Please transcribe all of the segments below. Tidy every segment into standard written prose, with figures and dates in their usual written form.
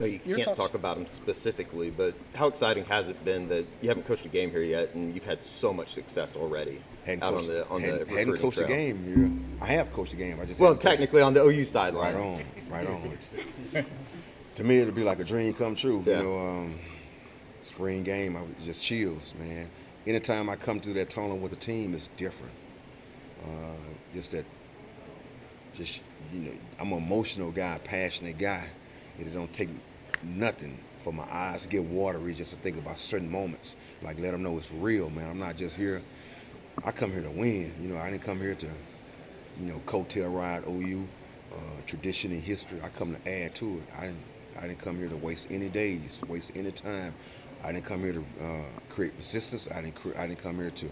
No, you Your can't thoughts? talk about him specifically, but how exciting has it been that you haven't coached a game here yet, and you've had so much success already Hadn't out coached, on the hadn't recruiting coached a trail? game here. I have coached a game. I just Well, haven't coached. technically on the OU Right sideline. on, right on. To me, it'll be like a dream come true. Yeah. Spring game, just chills, man. Anytime I come through that tunnel with a team, it's different. Just that, just I'm an emotional guy, passionate guy. It don't take nothing for my eyes to get watery just to think about certain moments. Like let them know it's real, man. I'm not just here. I come here to win. I didn't come here to, coattail ride OU, tradition and history. I come to add to it. I didn't come here to waste any days, waste any time. I didn't come here to create resistance. I didn't come here to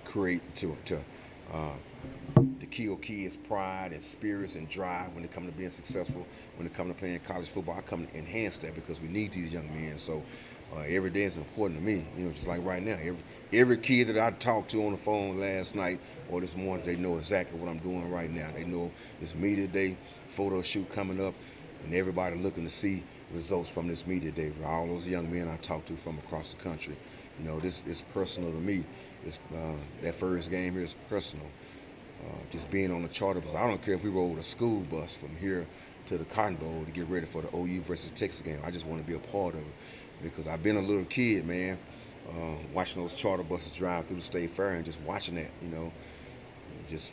create uh, to kill kids' pride and spirits and drive when it comes to being successful. When it comes to playing college football, I come to enhance that because we need these young men. So every day is important to me. Just like right now, every kid that I talked to on the phone last night or this morning, they know exactly what I'm doing right now. They know it's media day, photo shoot coming up, and everybody looking to see results from this media day. For all those young men I talked to from across the country, this is personal to me. It's that first game here is personal. Just being on the charter bus. I don't care if we rode a school bus from here to the Cotton Bowl to get ready for the OU versus Texas game. I just want to be a part of it because I've been a little kid, man, watching those charter buses drive through the state fair and just watching that, just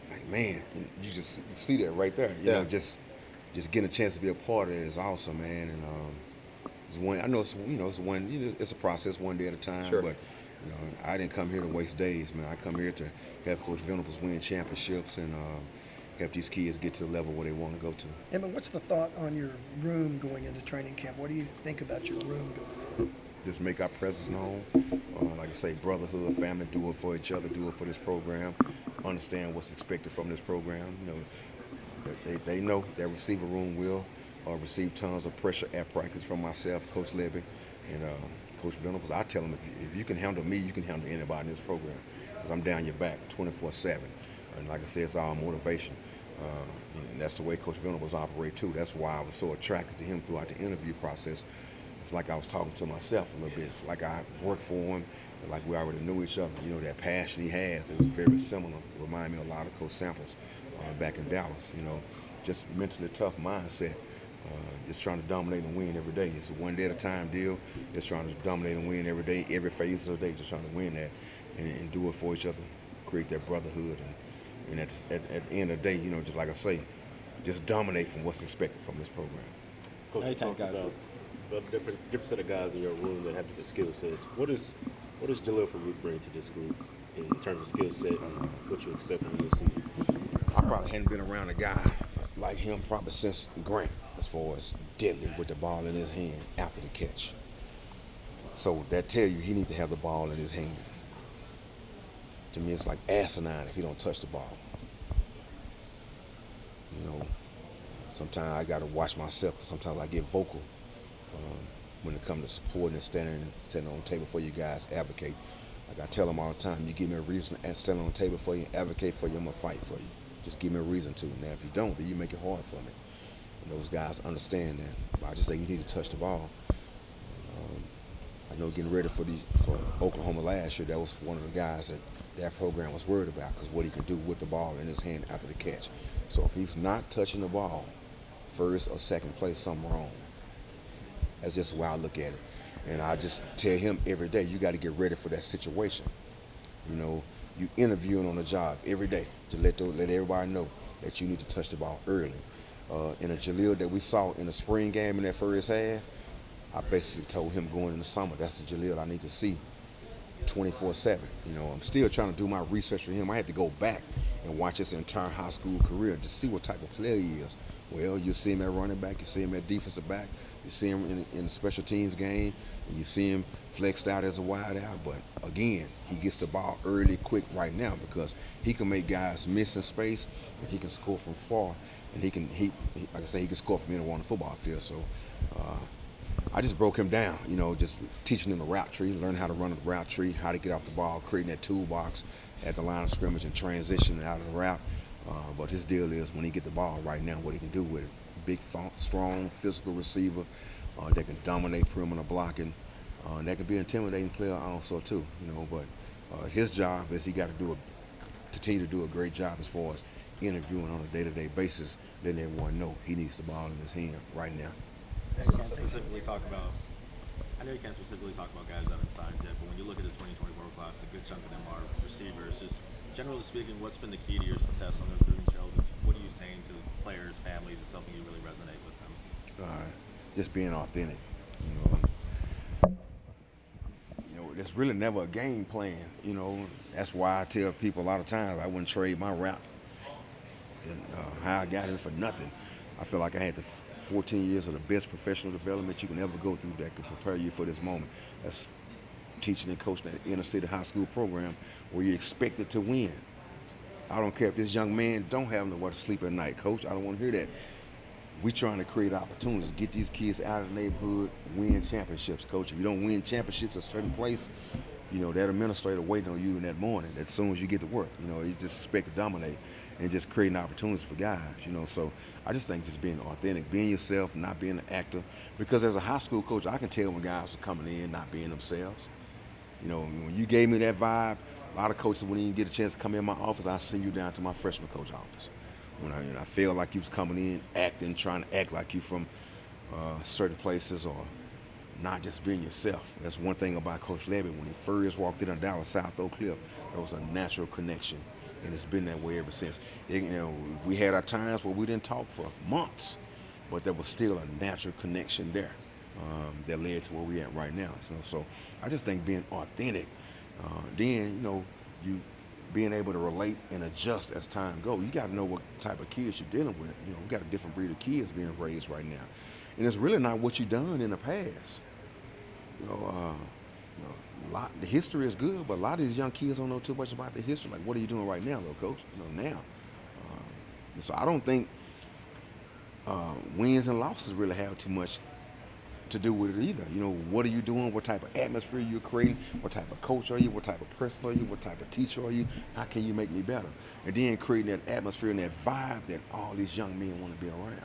like, man, you just see that right there. Just getting a chance to be a part of it is awesome, man. And it's one. I know it's one. It's a process, one day at a time. Sure. But I didn't come here to waste days, man. I come here to help Coach Venables win championships and help these kids get to the level where they want to go to. Emmett, what's the thought on your room going into training camp? What do you think about your room going in? Just make our presence known. Like I say, brotherhood, family, do it for each other, do it for this program. Understand what's expected from this program. They know that receiver room will receive tons of pressure at practice from myself, Coach Levy, and Coach Venables. I tell them if you can handle me, you can handle anybody in this program because I'm down your back 24/7. And like I said, it's all motivation. And that's the way Coach Venables operate too. That's why I was so attracted to him throughout the interview process. It's like I was talking to myself a little bit. It's like I worked for him, like we already knew each other. That passion he has, it was very similar. It reminded me a lot of Coach Samples back in Dallas. Just mentally tough mindset. Just trying to dominate and win every day. It's a one day at a time deal. Just trying to dominate and win every day, every phase of the day. Just trying to win that and do it for each other, create that brotherhood. And at the end of the day, just like I say, just dominate from what's expected from this program. Coach, you talked about a different set of guys in your room that have different skill sets. What does Jalil Farouk bring to this group in terms of skill set and what you expect from him this season? I probably hadn't been around a guy like him probably since Grant, as far as deadly with the ball in his hand after the catch. So that tell you he needs to have the ball in his hand. To me, it's like asinine if he don't touch the ball. Sometimes I got to watch myself because sometimes I get vocal when it comes to supporting and standing on the table for you guys, advocate. Like I tell them all the time, you give me a reason to stand on the table for you, advocate for you, I'm going to fight for you. Just give me a reason to. Now, if you don't, then you make it hard for me. And those guys understand that. But I just say you need to touch the ball. I know getting ready for Oklahoma last year, that was one of the guys that program was worried about because what he could do with the ball in his hand after the catch. So if he's not touching the ball, first or second place, something wrong. That's just the way I look at it. And I just tell him every day, you got to get ready for that situation. You interviewing on the job every day to let everybody know that you need to touch the ball early. In a Jalil that we saw in the spring game in that first half, I basically told him going in the summer, that's the Jalil I need to see 24/7. I'm still trying to do my research for him. I had to go back and watch his entire high school career to see what type of player he is. Well, you see him at running back, you see him at defensive back, you see him in the special teams game, and you see him flexed out as a wide out. But again, he gets the ball early, quick right now because he can make guys miss in space, and he can score from far, and he like I say, he can score from anywhere on the football field. So I just broke him down, just teaching him the route tree, learning how to run the route tree, how to get off the ball, creating that toolbox at the line of scrimmage and transition out of the route. But his deal is when he get the ball right now, what he can do with it. big, strong, physical receiver that can dominate perimeter blocking. That can be an intimidating player also too, you know. But his job is he got to continue to do a great job as far as interviewing on a day-to-day basis, letting everyone know he needs the ball in his hand right now. I know you can't specifically talk about guys that haven't signed yet, but when you look at the 2024 class, a good chunk of them are receivers. Just generally speaking, what's been the key to your success on the recruiting trail? Just what are you saying to players, families? Is something you really resonate with them? Just being authentic, there's really never a game plan, That's why I tell people a lot of times I wouldn't trade my route and how I got here for nothing. I feel like I had the 14 years of the best professional development you can ever go through that could prepare you for this moment. That's teaching and coaching at the inner city high school program where you're expected to win. I don't care if this young man don't have nowhere to sleep at night, coach. I don't want to hear that. We're trying to create opportunities, get these kids out of the neighborhood, win championships, coach. If you don't win championships at a certain place, that administrator waiting on you in that morning as soon as you get to work. You just expect to dominate and just creating opportunities for guys, So I just think just being authentic, being yourself, not being an actor. Because as a high school coach, I can tell when guys are coming in not being themselves. When you gave me that vibe, a lot of coaches wouldn't even get a chance to come in my office. I send you down to my freshman coach office. When I feel like you was coming in, acting, trying to act like you from certain places or not just being yourself. That's one thing about Coach Levy. When he first walked in on Dallas South Oak Cliff, there was a natural connection, and it's been that way ever since. We had our times where we didn't talk for months, but there was still a natural connection there that led to where we at right now. So I just think being authentic, then you being able to relate and adjust as time goes. You got to know what type of kids you're dealing with. We got a different breed of kids being raised right now, and it's really not what you've done in the past. The history is good, but a lot of these young kids don't know too much about the history. Like, what are you doing right now, though, coach? Now. So I don't think wins and losses really have too much to do with it either. What are you doing? What type of atmosphere you're creating? What type of coach are you? What type of person are you? What type of teacher are you? How can you make me better? And then creating that atmosphere and that vibe that all these young men want to be around.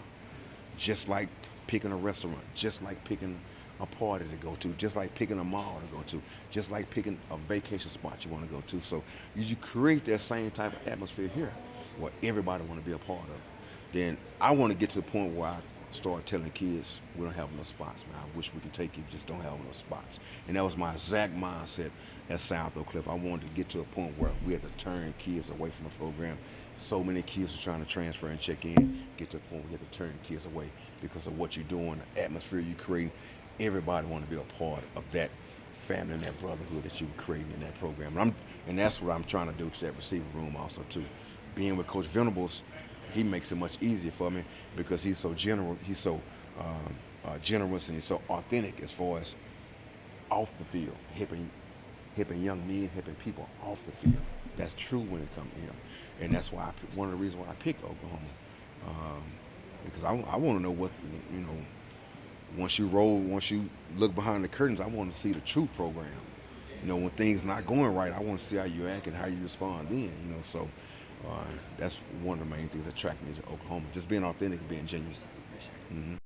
Just like picking a restaurant, just like picking a party to go to, just like picking a mall to go to, just like picking a vacation spot you want to go to. So you create that same type of atmosphere here where everybody want to be a part of. Then I want to get to the point where I start telling kids we don't have enough spots, man. I wish we could take you, just don't have enough spots. And that was my exact mindset at South Oak Cliff. I wanted to get to a point where we had to turn kids away from the program. So many kids were trying to transfer and check in, get to a point where we had to turn kids away because of what you're doing, the atmosphere you're creating. Everybody want to be a part of that family and that brotherhood that you're creating in that program. And that's what I'm trying to do to that receiver room also too. Being with Coach Venables, he makes it much easier for me because he's so generous, and he's so authentic as far as off the field, hipping young men, hipping people off the field. That's true when it comes to him, and that's why one of the reasons why I picked Oklahoma, because I want to know what Once you look behind the curtains, I want to see the true program. When things not going right, I want to see how you act and how you respond then. So that's one of the main things that attract me to Oklahoma. Just being authentic and being genuine. Mm-hmm.